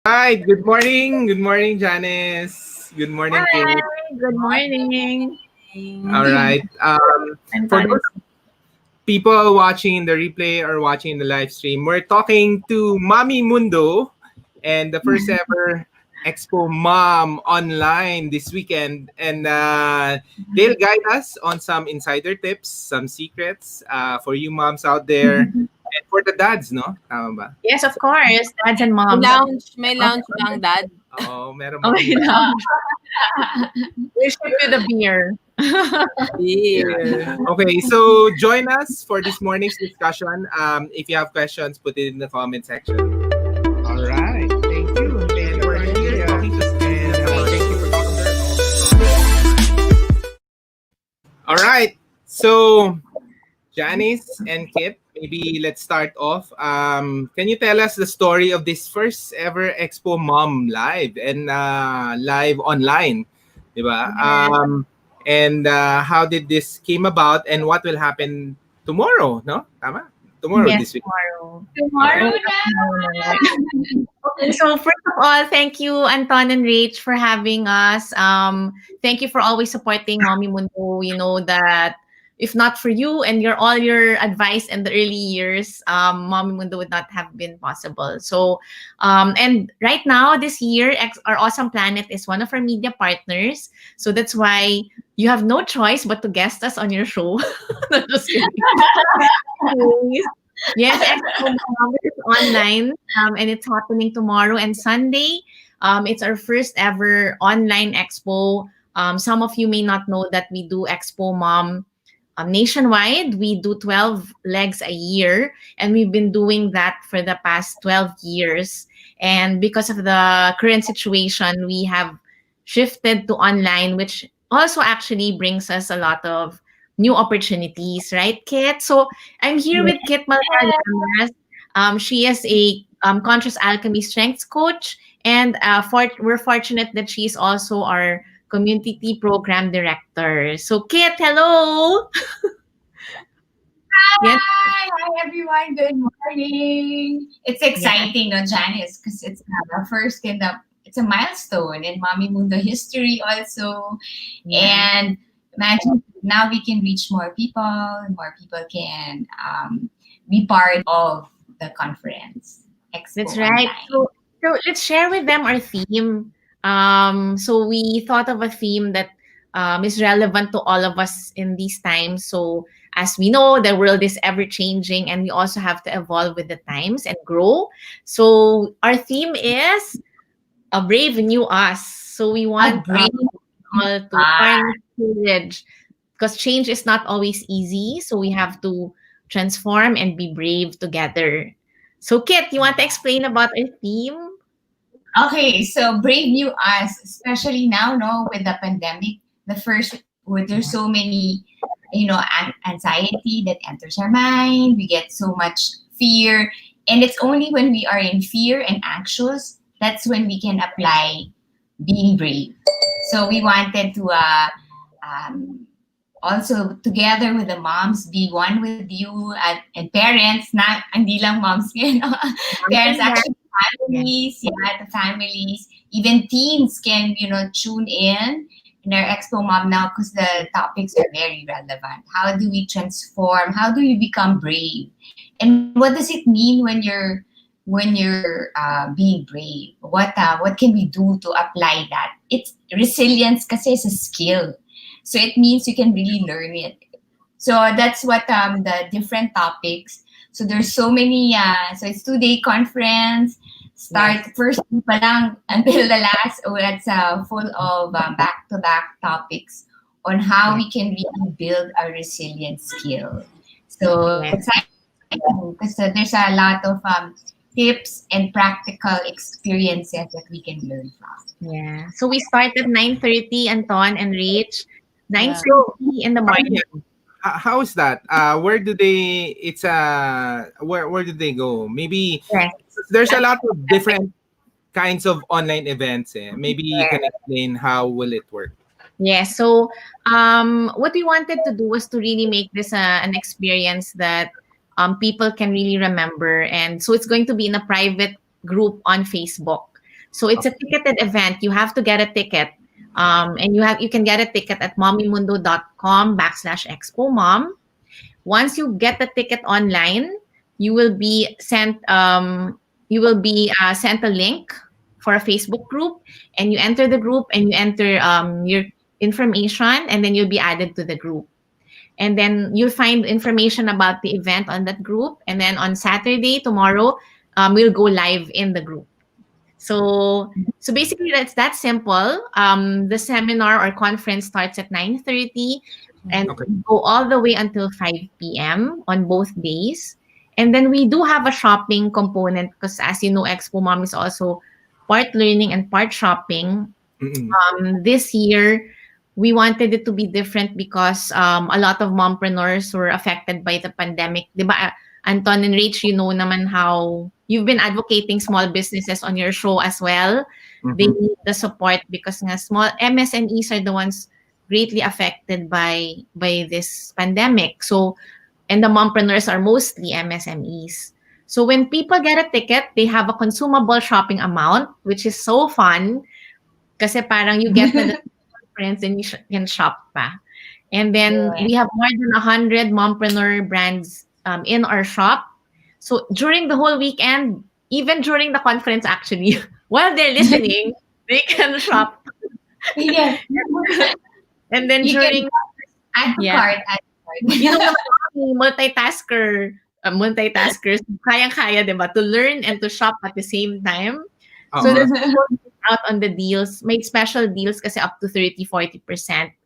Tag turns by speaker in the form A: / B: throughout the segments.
A: Hi, good morning. Good morning, Janice. Good morning,
B: Hi,
A: Kate.
B: good morning.
A: All right.
B: I'm
A: For those
B: Janice.
A: people watching the replay or watching the live stream, we're talking to Mommy Mundo and the first ever Expo Mom online this weekend. And they'll guide us on some insider tips, some secrets for you moms out there. And for the dads, no? Tama ba?
B: Yes, of course, dads and
C: May
B: moms.
C: lounge, may lounge ba ang dad?
A: Oo, meron bang
B: Okay lang. We ship you the beer.
C: Beer.
A: Okay, so join us for this morning's discussion. If you have questions, put it in the comment section. All right, thank you. And we're here talking to and thank you for All right, so Janice and Kit, maybe let's start off. Can you tell us the story of this first ever Expo Mom live and live online, diba? And how did this came about and what will happen tomorrow? No, tama? Tomorrow
B: Yes,
A: this week.
B: tomorrow.
D: Tomorrow
B: Okay.
D: na!
B: Okay, so first of all, thank you, Anton and Rach, for having us. Thank you for always supporting Mommy Mundo. You know that if not for you and all your advice in the early years, Mommy Mundo would not have been possible. So, and right now, this year, our Awesome Planet is one of our media partners. So that's why you have no choice but to guest us on your show. Not just kidding. Anyways, yes, Expo Mom is online, and it's happening tomorrow and Sunday. It's our first ever online expo. Some of you may not know that we do Expo Mom nationwide. We do 12 legs a year, and we've been doing that for the past 12 years. And because of the current situation, we have shifted to online, which also actually brings us a lot of new opportunities, right, Kit? So I'm here with Kit Malcaramas. She is a conscious alchemy strengths coach, and we're fortunate that she's also our community program director. So, Kit, hello. Yes,
D: Hi everyone. Good morning. It's
B: yes,
D: exciting, no, Janice, because it's the first in the. It's a milestone in Mommy Mundo history also,
B: yeah.
D: and imagine now we can reach more people. More people can be part of the conference
B: That's
D: Expo
B: right.
D: online.
B: So let's share with them our theme. So we thought of a theme that is relevant to all of us in these times. So as we know, the world is ever changing, and we also have to evolve with the times and grow. So our theme is a brave new us. So we
D: A
B: want
D: brave
B: all to
D: heart.
B: harness courage because change is not always easy. So we have to transform and be brave together. So, Kit, you want to explain about our theme?
D: Okay, so brave new us, especially now, no, with the pandemic, the first, where there's so many, anxiety that enters our mind. We get so much fear, and it's only when we are in fear and anxious that's when we can apply being brave. So we wanted to um, also together with the moms be one with you and parents, not hindi lang moms, parents actually
B: Yeah.
D: families, yeah, the families, even teens can, tune in our Expo Mom now because the topics are very relevant. How do we transform? How do you become brave? And what does it mean when you're being brave? What can we do to apply that? It's resilience kasi is a skill. So it means you can really learn it. So that's what the different topics. So there's so many. So it's 2 day conference. Start
B: Yes.
D: first day pa lang until the last. Oh, that's full of back to back topics on how
B: Yes.
D: we can really build a resilient skill. So
B: Yes.
D: exciting because there's a lot of tips and practical experiences that we can learn from.
B: Yeah. So we start at 9:30, Anton and Rich.
C: Yeah.
A: So
B: 9:30 in the
A: how,
B: morning.
A: how is that? Where do they? It's where do they go? Maybe
B: Yes.
A: there's a lot of different kinds of online events. Maybe you
B: Yes.
A: can explain how will it work.
B: Yes. So what we wanted to do was to really make this an experience that people can really remember. And so it's going to be in a private group on Facebook. So it's a ticketed event. You have to get a ticket. And you can get a ticket at mommymundo.com/expo mom. Once you get the ticket online, you will be sent sent a link for a Facebook group, and you enter the group and you enter your information, and then you'll be added to the group. And then you'll find information about the event on that group. And then on Saturday, tomorrow, we'll go live in the group. So basically that's that simple. The seminar or conference starts at 9:30 and
A: Okay.
B: go all the way until 5 p.m. on both days. And then we do have a shopping component because, as you know, Expo Mom is also part learning and part shopping.
A: Mm-mm.
B: This year, we wanted it to be different because a lot of mompreneurs were affected by the pandemic. Diba, Anton and Rach, you know naman how you've been advocating small businesses on your show as well. They
A: Mhm.
B: need the support because nga small MSMEs are the ones greatly affected by this pandemic. So, and the mompreneurs are mostly MSMEs. So when people get a ticket, they have a consumable shopping amount, which is so fun kasi parang you get na the conference and you can shop pa. And then
D: Yeah.
B: we have more than 100 mompreneur brands in our shop. So during the whole weekend, even during the conference actually, while they're listening, they can shop.
D: Yeah.
B: And then
D: You can
B: during,
D: add to
B: yeah,
D: cart, add to cart.
B: you know naman ako, multitaskers, kayang-kaya, di ba? To learn and to shop at the same time. So
A: Oo.
B: that's people miss out on the deals, make special deals kasi up to 30-40%.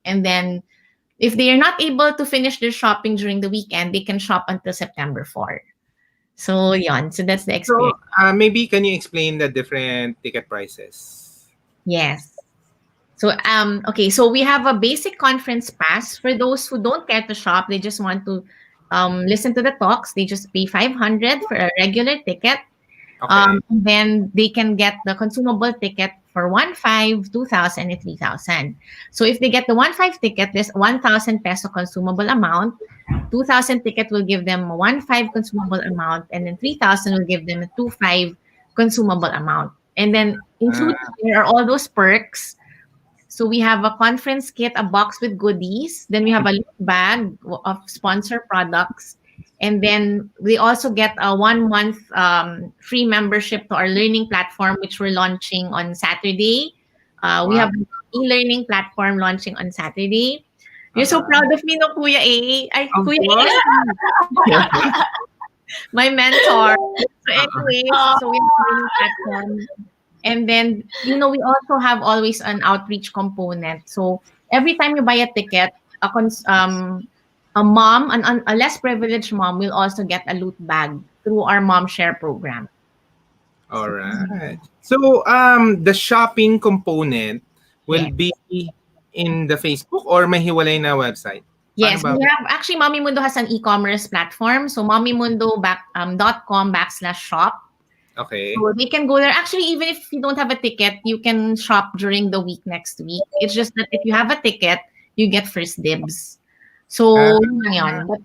B: And then if they are not able to finish their shopping during the weekend, they can shop until September 4. So yon, so that's the
A: So,
B: experience.
A: maybe can you explain the different ticket prices?
B: Yes. So okay, so we have a basic conference pass for those who don't care to shop, they just want to listen to the talks, they just pay 500 for a regular ticket.
A: Okay.
B: And then they can get the consumable ticket for 1,500, 2,000, and 3,000. So if they get the 1,500 ticket, there's 1,000 peso consumable amount. 2,000 ticket will give them a 1,500 consumable amount, and then 3,000 will give them a 2,500 consumable amount. And then included there are all those perks. So we have a conference kit, a box with goodies. Then we have a loot bag of sponsor products. And then we also get a 1 month free membership to our learning platform, which we're launching on Saturday. We
A: Wow.
B: have an e-learning platform launching on Saturday. You're so proud of me, no, Kuya A. Ay,
A: Of
B: Kuya A,
A: course.
B: my mentor. So anyways, so we have a learning platform. And then, you know, we also have always an outreach component. So every time you buy a ticket, a mom, a less privileged mom will also get a loot bag through our mom share program.
A: All right. So, the shopping component will
B: Yes.
A: be in the Facebook or may hiwalay na website?
B: Yes,
A: Paano
B: we
A: ba?
B: have actually Mommy Mundo has an e-commerce platform. So mommymundo.com/shop.
A: Okay.
B: So they can go there. Actually, even if you don't have a ticket, you can shop during the week next week. It's just that if you have a ticket, you get first dibs. So yun lang yun. But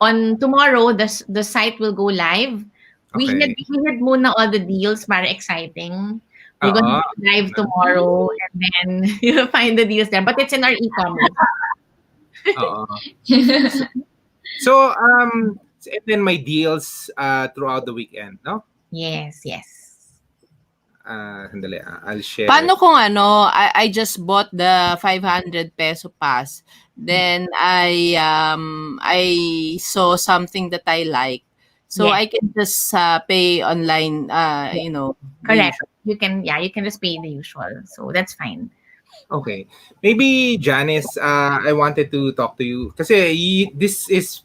B: on tomorrow, the site will go live. We
A: Okay.
B: hid muna all the deals para exciting. We're going to
A: Oo.
B: go live tomorrow, and then you'll find the deals there. But it's in our e-commerce.
A: Oo. So, and then my deals throughout the weekend, no?
B: Yes.
A: Sandali, I'll share
C: Paano
A: it.
C: kung I just bought the 500 peso pass. Then I saw something that I like. So
B: Yes.
C: I can just pay online, the
B: Correct.
C: usual.
B: You can just pay the usual. So that's fine.
A: Okay. Maybe, Janice, I wanted to talk to you kasi this is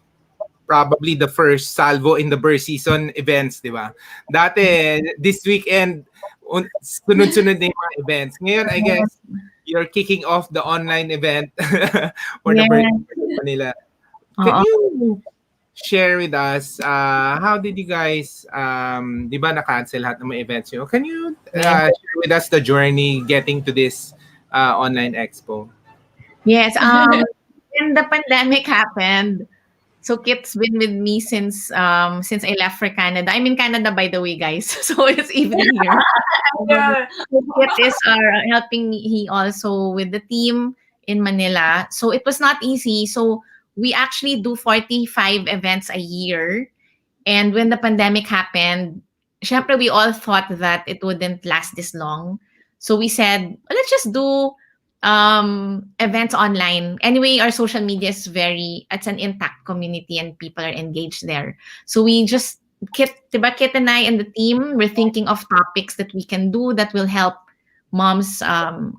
A: probably the first salvo in the burst season events, di ba? Dati, this weekend, sunod-sunod na yung mga events. Ngayon, I guess, you're kicking off the online event for the
B: Yes.
A: burst season in Manila. Can
B: Oo.
A: you share with us, how did you guys, di ba na-cancel lahat ng mga events nyo? Can you share with us the journey getting to this online expo?
B: Yes. When the pandemic happened, So Kit's been with me since I left for Canada. I'm in Canada, by the way, guys. So it's evening here.
D: Yeah.
B: So Kit is helping me. He also with the team in Manila. So it was not easy. So we actually do 45 events a year. And when the pandemic happened, syempre we all thought that it wouldn't last this long. So we said, let's just do events online. Anyway, our social media is it's an intact community and people are engaged there. So we just, Kit and I and the team, we're thinking of topics that we can do that will help moms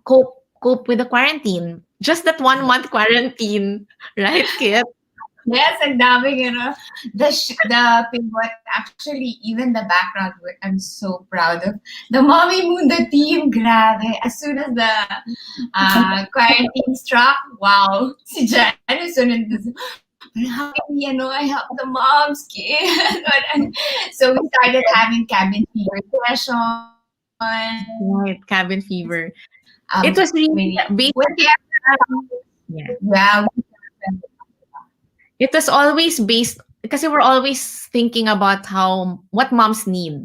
B: cope with the quarantine. Just that 1 month quarantine, right, Kit?
D: Yes, ang daming, the pivot, actually, even the background work, I'm so proud of. The Mommy Mundo team, grabe. As soon as the quarantine struck, wow, si Janice, how can we, I help the moms, kid? So we started having cabin fever sessions.
B: Right, cabin fever. It was really
D: Maybe
B: basically,
D: whatever.
B: yeah.
D: Yeah,
B: It was always based because we're always thinking about what moms need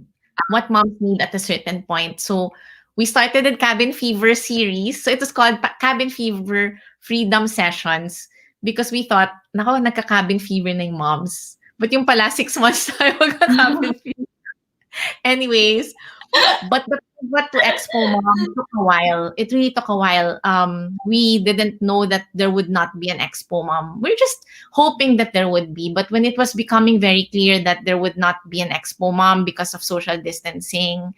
B: at a certain point. So we started the Cabin Fever series. So it was called Cabin Fever Freedom Sessions because we thought, nako, nagka-cabin fever na yung moms. But yung pala 6 months tayo magka-cabin fever. Anyways, but to Expo Mom took a while. It really took a while. We didn't know that there would not be an Expo Mom. We're just hoping that there would be. But when it was becoming very clear that there would not be an Expo Mom because of social distancing,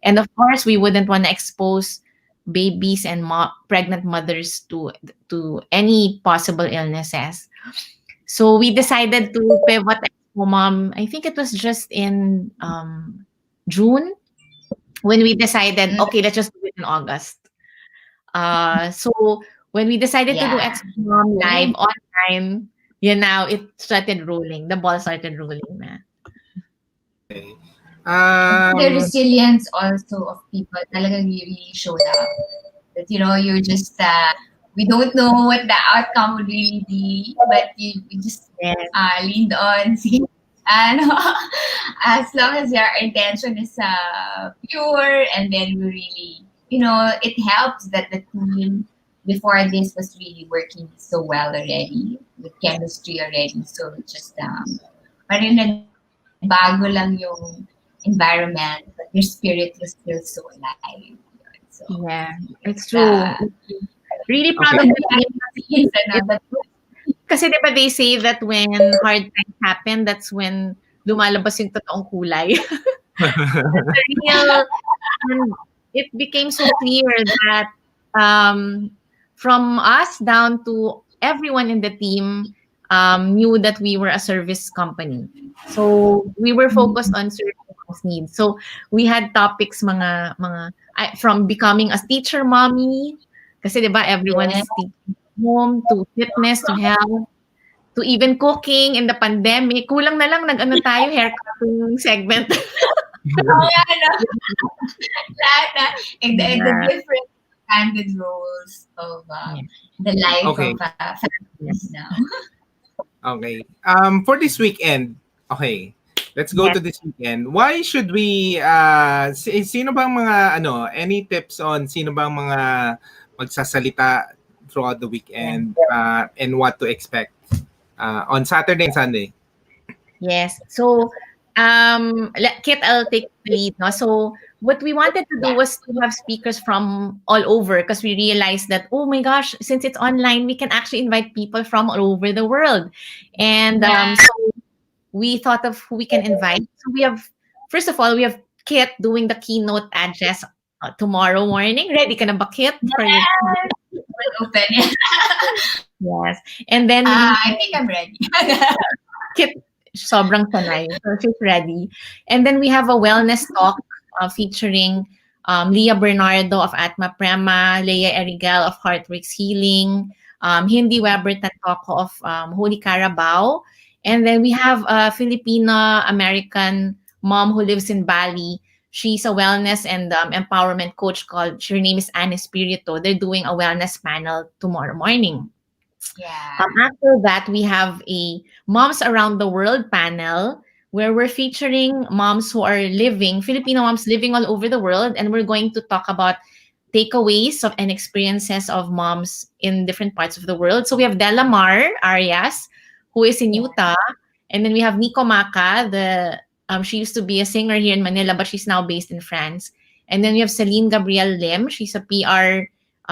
B: and of course we wouldn't want to expose babies and pregnant mothers to any possible illnesses. So we decided to pivot Expo Mom. I think it was just in June when we decided, okay, let's just do it in August. So when we decided to do
D: yeah.
B: Expo Mom live online, now it started rolling. The ball started rolling na.
A: Okay.
D: The resilience also of people talagang really showed up. That, you're just, we don't know what the outcome would really be, but you just
B: Yes.
D: leaned on. And as long as your intention is pure, and then we really, it helps that the team before this was really working so well already, with chemistry already. So it's just, parang nagbago lang yung environment, but your spirit was still so alive. So,
B: Yeah, it's true. Really proud
A: Okay.
B: of the team. Kasi diba they say that when hard times happen, that's when lumalabas yung totoong kulay. The real, and it became so clear that from us down to everyone in the team knew that we were a service company. So we were focused on serving people's needs. So we had topics from becoming a teacher mommy, kasi diba everyone's teaching home, to fitness, to health, to even cooking in the pandemic. Kulang na lang nag-ano tayo, haircutting segment.
D: Lahat na, and the different handed roles of the life
A: Okay.
D: of families now.
A: Okay. For this weekend, okay. Let's go to this weekend. Why should we sino bang mga any tips on sino bang mga magsasalita throughout the weekend and what to expect on Saturday and Sunday?
B: Yes. So, Kit, I'll take the lead. No? So, what we wanted to do was to have speakers from all over because we realized that, oh my gosh, since it's online, we can actually invite people from all over the world. And so we thought of who we can invite. So first of all, we have Kit doing the keynote address tomorrow morning. Ready ka na ba, Kit? For your
D: Open.
B: yes. And then
D: I think I'm ready.
B: Kit, sobrang sanay. So she's ready. And then we have a wellness talk featuring Leah Bernardo of Atma Prema, Leia Erigel of Heartworks Healing, Hindi Weber Tatoko of Holy Carabao. And then we have a Filipino-American mom who lives in Bali. She's a wellness and empowerment coach her name is Anne Espirito. They're doing a wellness panel tomorrow morning.
D: Yeah.
B: After that, we have a Moms Around the World panel where we're featuring moms who are living, Filipino moms living all over the world, and we're going to talk about takeaways of and experiences of moms in different parts of the world. So we have Delamar Arias, who is in
D: Yeah.
B: Utah, and then we have Nico Maca, the she used to be a singer here in Manila, but she's now based in France. And then we have Celine Gabrielle Lim. She's a PR.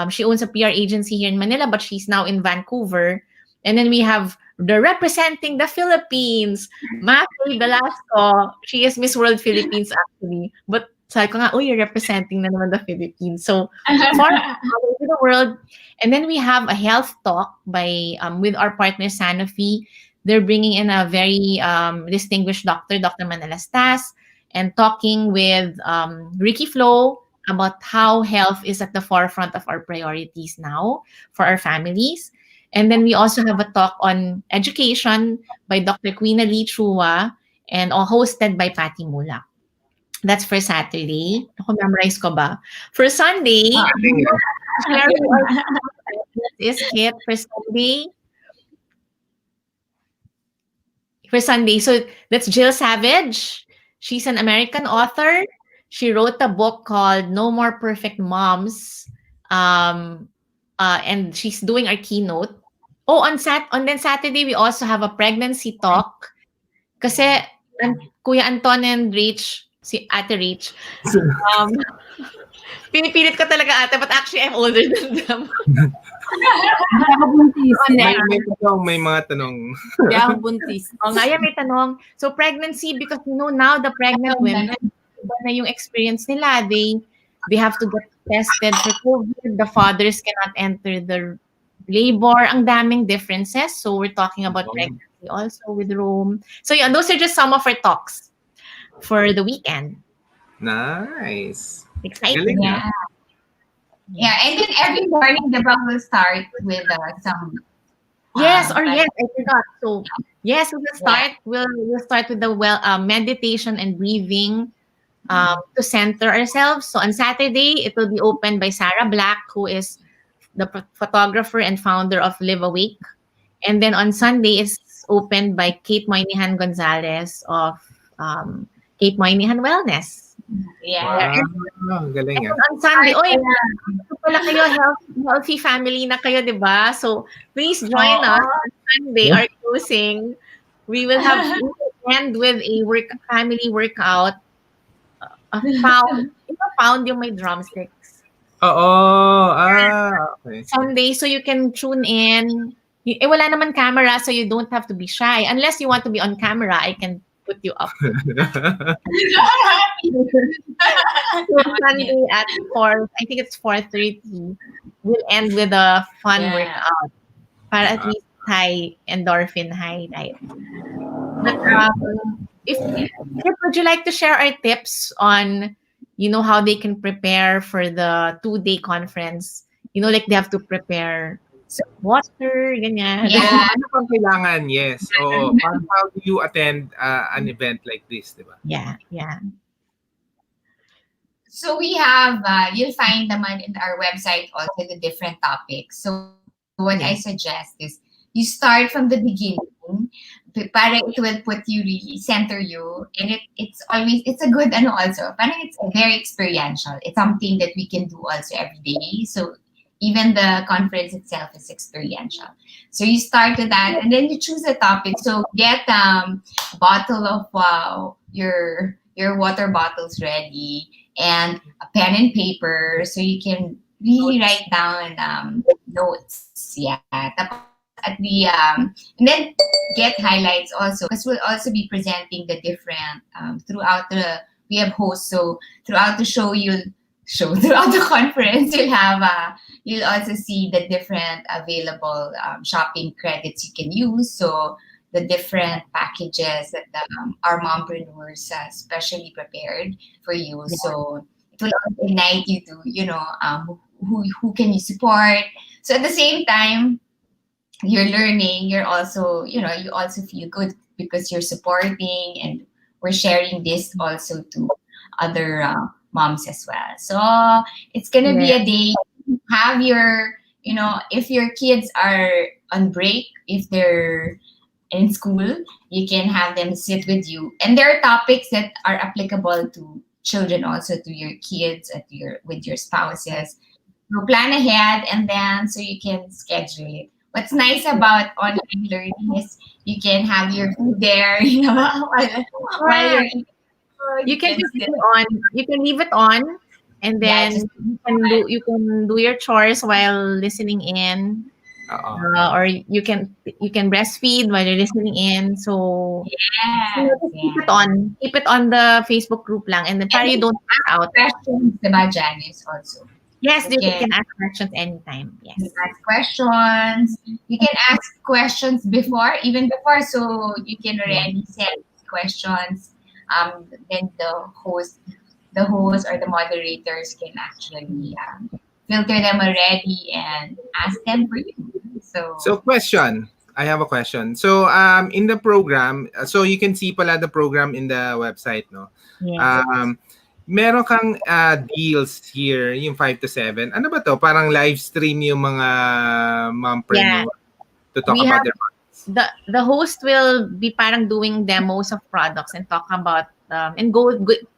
B: She owns a PR agency here in Manila, but she's now in Vancouver. And then we have the representing the Philippines, Maki Velasco. She is Miss World Philippines actually. But sabi ko nga, oh, you're representing na naman the Philippines. So, for all over the world. And then we have a health talk by with our partner Sanofi. They're bringing in a very distinguished doctor, Dr. Manila Stas, and talking with Ricky Flo about how health is at the forefront of our priorities now for our families. And then we also have a talk on education by Dr. Queen Lee Chua and all hosted by Patty Mula. That's for Saturday. Ako, memorize ko ba? For Sunday,
A: Galing, ah.
B: share with our is Kit for Sunday. For Sunday. So that's Jill Savage. She's an American author. She wrote a book called No More Perfect Moms. And she's doing our keynote. Oh, on then Saturday, we also have a pregnancy talk. Kasi Kuya Anton and Rach, si Ate Rach, um, pinipilit ko talaga ate, but actually I'm older than them.
C: Buntis.
A: may mga tanong.
C: Hindi ako buntis.
B: O nga, yan, may tanong. So pregnancy, because now the pregnant women, iba na yung experience nila. They have to get tested for COVID. The fathers cannot enter the labor. Ang daming differences. So we're talking about pregnancy also with Rome. So yeah, those are just some of our talks for the weekend.
A: Nice.
B: Exciting.
A: Galing,
D: Yeah. Yeah, and then every morning the bug will start with some.
B: Yes,
D: um,
B: or
D: like-
B: yes, I forgot. So yes, we will start. We'll start with the meditation and breathing to center ourselves. So on Saturday, it will be opened by Sarah Black, who is the photographer and founder of Live Awake. And then on Sunday, it's opened by Kate Moynihan Gonzalez of Kate Moynihan Wellness.
D: Yeah.
A: Wow, galing,
B: And
A: ah.
B: on Sunday, ito pala kayo, healthy family na kayo, di ba? So please join us on Sunday, our closing. We will end with a family workout. A pound yung may drumsticks.
A: Oo. Okay.
B: Sunday, so you can tune in. Wala naman camera, so you don't have to be shy. Unless you want to be on camera, I can put you up. So Sunday at 4, I think it's 4:30. We'll end with a fun workout. Para at least high endorphin high, right? But would you like to share our tips on, how they can prepare for the 2-day conference? Like they have to prepare water, ganyan.
D: Yeah.
A: Ano pang kailangan? Yes. Oo. How do you attend an event like this, di ba?
B: Yeah.
D: So we have, you'll find them in our website also the different topics. So what I suggest is you start from the beginning, para it will put you really, center you, and it's a good also, parang it's very experiential. It's something that we can do also every day. So even the conference itself is experiential. So you start with that, and then you choose a topic. So get a bottle of your water bottles ready, and a pen and paper, so you can really write down notes. Yeah. At the and then get highlights also, because we'll also be presenting the different throughout we have hosts. So throughout the throughout the conference, you'll also see the different available shopping credits you can use. So the different packages that our mompreneurs specially prepared for you. Yeah. So it will also ignite you to, who can you support. So at the same time, you're learning, you're also, you also feel good because you're supporting, and we're sharing this also to other moms as well. So it's going to be a day. Have your, if your kids are on break, if they're in school, you can have them sit with you. And there are topics that are applicable to children, also to your kids, at your with your spouses. So plan ahead, and then so you can schedule it. What's nice about online learning is you can have your food there, while you're
B: Yeah.
D: eating food,
B: You
D: you
B: can
D: can
B: just leave
D: sit.
B: it on. You can leave it on, and
D: Yeah,
B: then
D: just
B: you can do your chores while listening in,
A: Oo.
B: or you can breastfeed while you're listening in. So
D: yes,
B: just keep it
D: yes.
B: on. Keep it on the Facebook group lang, and then
D: And
B: para you
D: you
B: don't miss out.
D: questions about Janice also.
B: Yes,
D: You
B: you
D: can
B: can ask questions anytime. Yes.
D: ask questions. You can ask questions before, even before, so you can
B: Yeah.
D: already send questions. Then the host or the moderators can actually filter them already and ask them for you. So
A: So question, I have a question. So in the program, so you can see pala the program in the website, no?
B: Yes.
A: Um meron kang deals here, yung 5 to 7. Ano ba to? Parang live stream yung mga
B: Yeah.
A: mompreneur to talk
B: We
A: about
B: have
A: their products.
B: the host will be parang doing demos of products and talk about and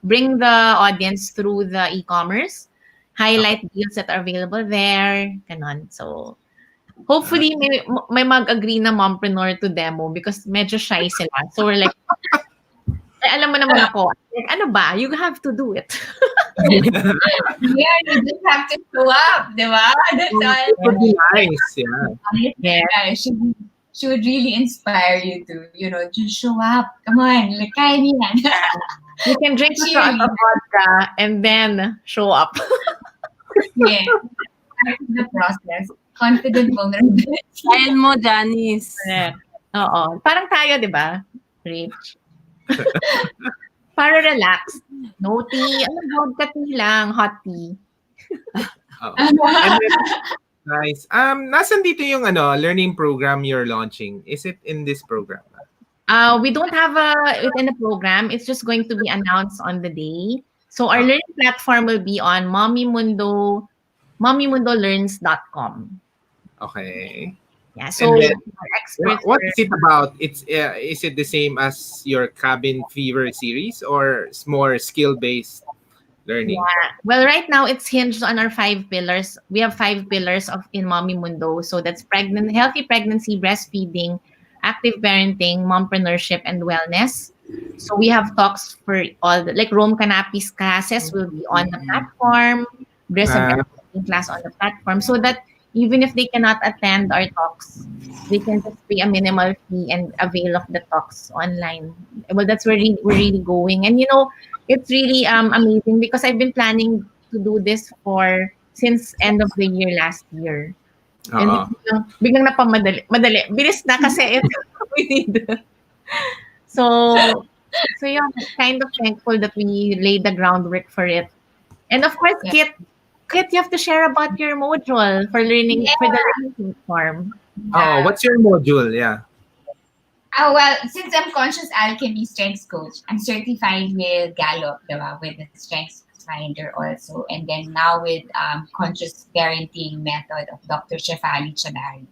B: bring the audience through the e-commerce,
A: Okay.
B: highlight deals that are available there, ganon. So
A: Ah,
B: hopefully may mag-agree na mompreneur to demo because medyo shy sila. So we're like, alam mo naman ako, like, ano ba? You have to do it.
D: yeah, you just have to show up, di ba? That's all.
A: it would be nice, yeah.
D: Honestly,
B: Yeah.
D: yeah, she would really inspire you to, just show up. Come on, like, kaya niyo yan.
B: You can drink a shot of
D: Cheerleader.
B: vodka and then show up.
D: Yeah, part of the process. Confident vulnerability.
C: Style mo, Janice.
B: Correct. Oo. Parang tayo, di ba? Rich. Para relax. No tea. Ano, vodka tea lang. Hot tea.
A: Oo. And then, nice. Nasan dito yung learning program you're launching? Is it in this program?
B: We don't have it in the program. It's just going to be announced on the day. So our
A: Ah.
B: learning platform will be on mommymundolearns.com.
A: Okay.
B: Yeah. So
A: And then,
B: our experts
A: what
B: are,
A: is it about? Is it the same as your cabin fever series, or it's more skill based learning?
B: yeah. Well, right now it's hinged on our 5 pillars. We have 5 pillars of in Mommy Mundo. So that's healthy pregnancy, breastfeeding, active parenting, mompreneurship, and wellness. So we have talks for all like Rome Canapi's classes will be on the platform. There's a
A: Ah,
B: breastfeeding class on the platform so that even if they cannot attend our talks, they can just pay a minimal fee and avail of the talks online. Well, that's where we're really going. And it's really amazing because I've been planning to do this for since end of the year last year. And
A: oo.
B: biglang napamadali. Madali. Bilis na kasi we need. So, yeah, kind of thankful that we laid the groundwork for it. And of course,
D: Yeah.
B: Kit, you have to share about your module for learning for the learning platform.
A: Oh, what's your module? Yeah.
D: Oh, well, since I'm conscious alchemy strengths coach, I'm certified with Gallup, diba? With the strengths finder also. And then now with conscious parenting method of Dr. Shefali Chabari.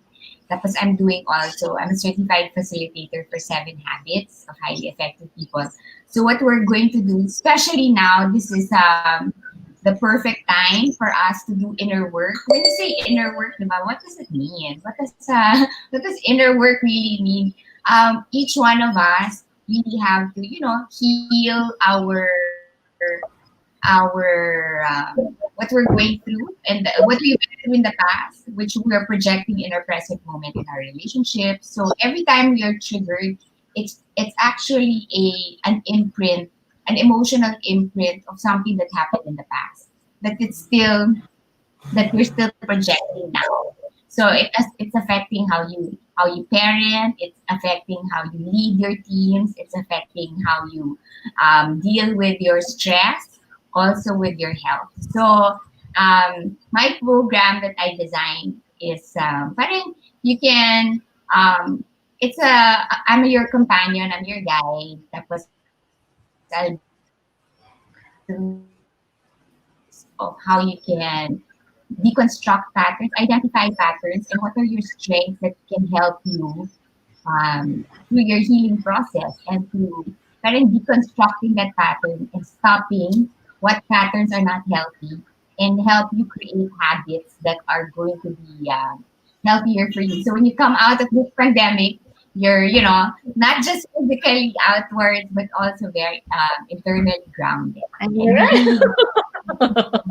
D: Tapos I'm a certified facilitator for 7 habits of highly effective people. So what we're going to do, especially now, this is the perfect time for us to do inner work. When you say inner work, diba, what does it mean? What does inner work really mean? Each one of us really have to, heal what we're going through and what we went through in the past, which we are projecting in our present moment in our relationship. So every time we are triggered, it's actually an imprint, an emotional imprint of something that happened in the past that we're still projecting now. So it's affecting how you parent. It's affecting how you lead your teams. It's affecting how you deal with your stress, also with your health. So my program that I designed is parang you can it's I'm your companion. I'm your guide. Tapos I'll of how you can deconstruct patterns, identify patterns, and what are your strengths that can help you through your healing process, and to parang deconstructing that pattern and stopping what patterns are not healthy, and help you create habits that are going to be healthier for you. So when you come out of this pandemic, you're, not just physically outwards, but also very internally grounded.
B: And
D: And you really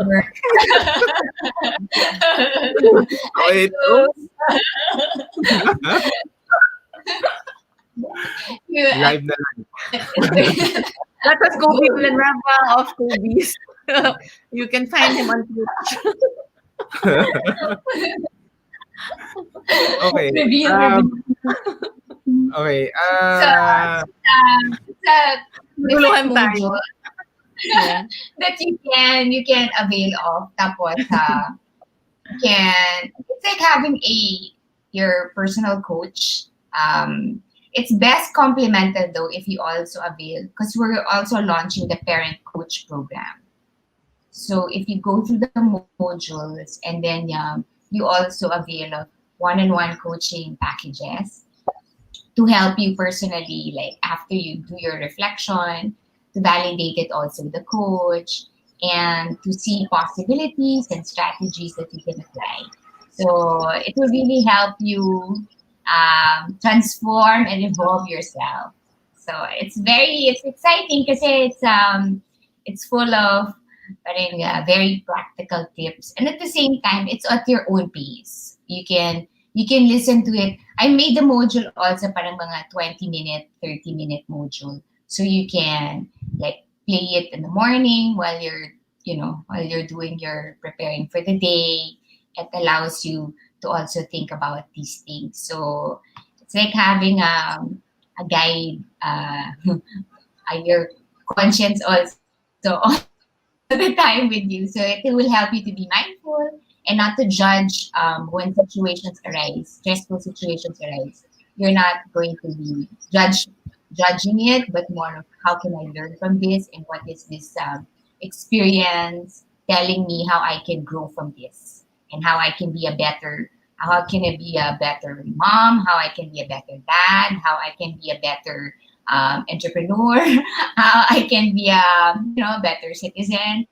D: work.
A: Oh,
D: I
A: it
D: so, you,
A: live na
B: let us go people and Rava of Kobe's. You can find him on Twitch.
A: Okay.
D: reveal,
A: Um,
D: reveal.
A: okay.
D: So, sa different
B: Naguluhan tayo.
D: modules
B: Yeah.
D: that you can avail of. Tapos, it's like having your personal coach. It's best complemented though if you also avail, because we're also launching the parent coach program. So if you go through the modules, and then you also avail of one-on-one coaching packages to help you personally, like after you do your reflection, to validate it also with the coach, and to see possibilities and strategies that you can apply. So it will really help you transform and evolve yourself. So it's exciting because it's full of parang, very practical tips, and at the same time it's at your own pace. You can listen to it. I made the module also parang mga 20-minute, 30-minute module. So you can like play it in the morning while you're doing your preparing for the day. It allows you to also think about these things. So it's like having a guide, your conscience also all the time with you. So it will help you to be mindful and not to judge when situations arise, stressful situations arise. You're not going to be judging it, but more of how can I learn from this, and what is this experience telling me, how I can grow from this, and how can I be a better mom, how I can be a better dad, how I can be a better entrepreneur, how I can be a better citizen.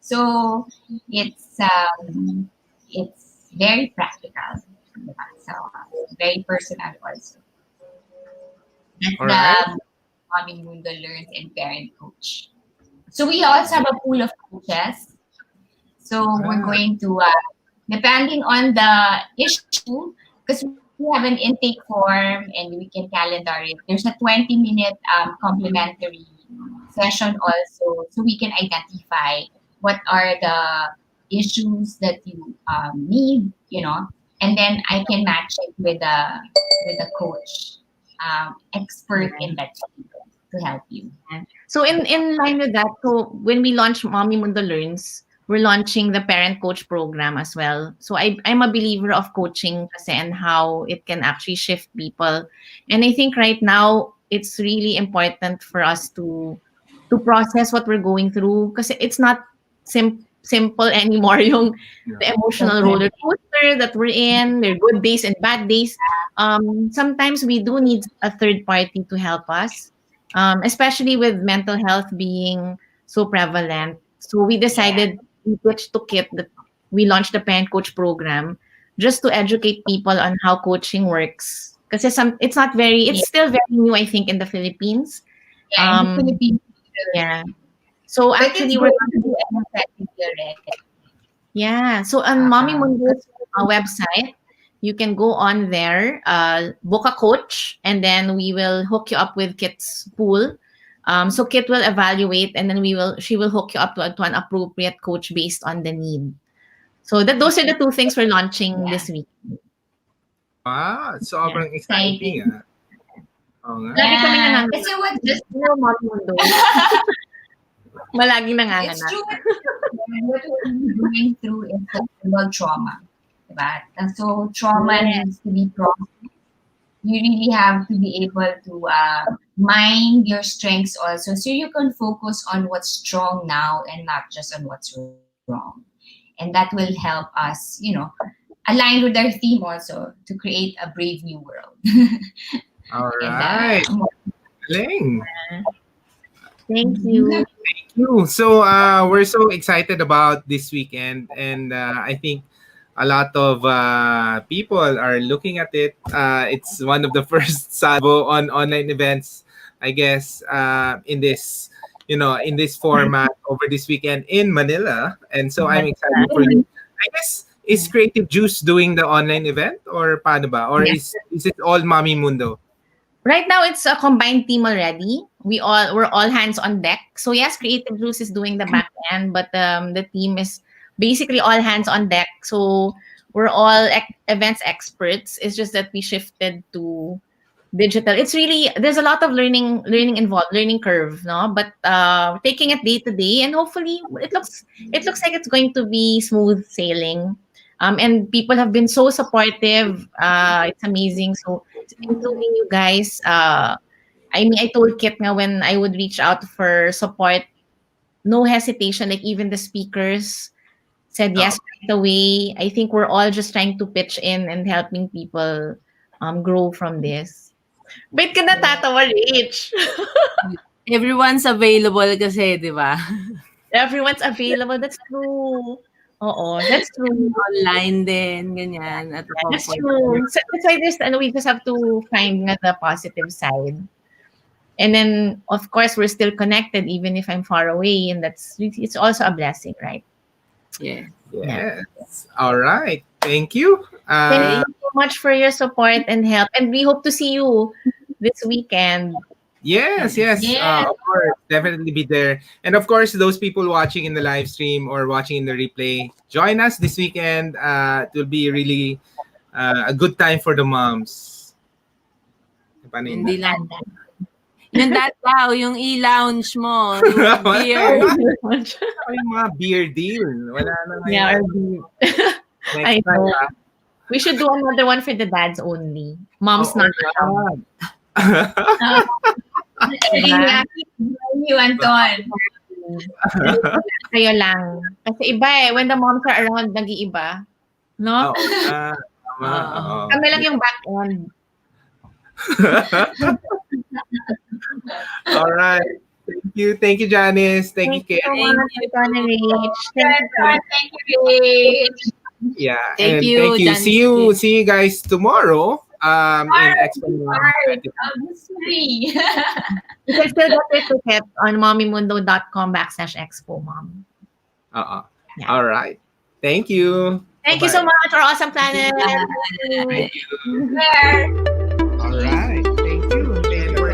D: So it's very practical. Diba? So very personal also. That's
A: all right.
D: the Mommy Mundo Learns and Parent Coach. So we also have a pool of coaches. So we're
A: Ah,
D: going to, depending on the issue, because we have an intake form and we can calendar it. There's a 20-minute complimentary session also, so we can identify what are the issues that you need, and then I can match it with a coach, expert in that field to help you.
B: So in line with that, so when we launch Mommy Mundo Learns, we're launching the parent coach program as well. So I'm a believer of coaching kasi and how it can actually shift people. And I think right now it's really important for us to process what we're going through because it's not simple anymore yung
A: yeah.
B: the emotional roller
D: Definitely.
B: coaster that we're in. There are good days and bad days. Sometimes we do need a third party to help us, especially with mental health being so prevalent. So we
D: Yeah.
B: decided we switched to Kit that we launched the parent coach program just to educate people on how coaching works. Because it's
D: Yeah.
B: still very new, I think, in the Philippines.
D: Yeah. In the
B: Um,
D: Philippines,
B: yeah. So
D: but it's
B: actually, we're
D: going to be effective already.
B: yeah. So on Mommy
D: Because
B: Mundo's website, you can go on there, book a coach, and then we will hook you up with Kit's pool. So Kit will evaluate, and then she will hook you up to an appropriate coach based on the need. So those are the two things we're launching
D: yeah,
B: this week.
A: Ah,
B: Yeah.
A: sobrang exciting
D: exciting.
A: ah. Oo nga.
B: Lagi kami
D: Yeah.
B: nanganganak.
D: Kasi what just
B: Mommy Mundo. Malaging
D: it's
B: nanganganak.
D: true what we're going through is sexual trauma. Diba? And so trauma
B: Yes.
D: needs to be processed. You really have to be able to mind your strengths also, so you can focus on what's strong now and not just on what's wrong. And and that will help us, align with our theme also to create a brave new world.
A: All
D: and
A: right. Galing.
B: Thank you.
A: You. So we're so excited about this weekend, and I think a lot of people are looking at it. It's one of the first Salvo on online events, I guess, in this in this format over this weekend in Manila, and so I'm excited for you. I guess is Creative Juice doing the online event or paano ba? Or
B: Yes.
A: is it all Mami Mundo?
B: Right now, it's a combined team already. We're all hands on deck. So yes, Creative Juice is doing the back end, but the team is basically all hands on deck. So we're all events experts. It's just that we shifted to digital. It's really there's a lot of learning involved, learning curve, no? But taking it day to day, and hopefully it looks like it's going to be smooth sailing. And people have been so supportive. It's amazing. So including you guys. I mean, I told Kit nga when I would reach out for support, no hesitation. Like even the speakers said yes right away. I think we're all just trying to pitch in and helping people grow from this. Ba't ka natatawa, Rich?
C: Everyone's available kasi, di ba?
B: Everyone's available. That's true. Oo, that's true.
C: Online din, ganyan. At the
B: That's
C: comfort.
B: true. So that's why we just have to find nga the positive side. And then, of course, we're still connected even if I'm far away. And it's also a blessing, right?
C: Yeah.
A: Yes. All right. Thank you.
B: Thank you so much for your support and help. And we hope to see you this weekend.
A: Yes.
D: Yeah.
A: Of course, definitely be there. And of course, those people watching in the live stream or watching in the replay, join us this weekend. It will be really a good time for the moms. Paano yun?
C: Hindi lang. Yung that daw, yung e-lounge mo, yung beer.
A: Yung mga beer deal. Wala na ngayon.
B: Yeah, I
A: Next time,
B: know. We should do another one for the dads only. Moms not allowed.
D: You, Anton.
B: Kayo lang. Kasi iba when the moms are around, nag-iiba. No? Kami lang yung back end.
A: All right. Thank you, Janice. Thank you, Kate.
B: Thank you so much, Anton and Rich.
D: Thank you, Rich.
A: Yeah.
C: Thank
A: and
C: you,
A: thank you.
C: Janice.
A: See you guys tomorrow in Expo.
B: You can still get your ticket on mommymundo.com/expo, mom. Yeah.
A: All right. Thank you.
B: Thank you so much, our awesome planet.
A: Thank you.
D: Where?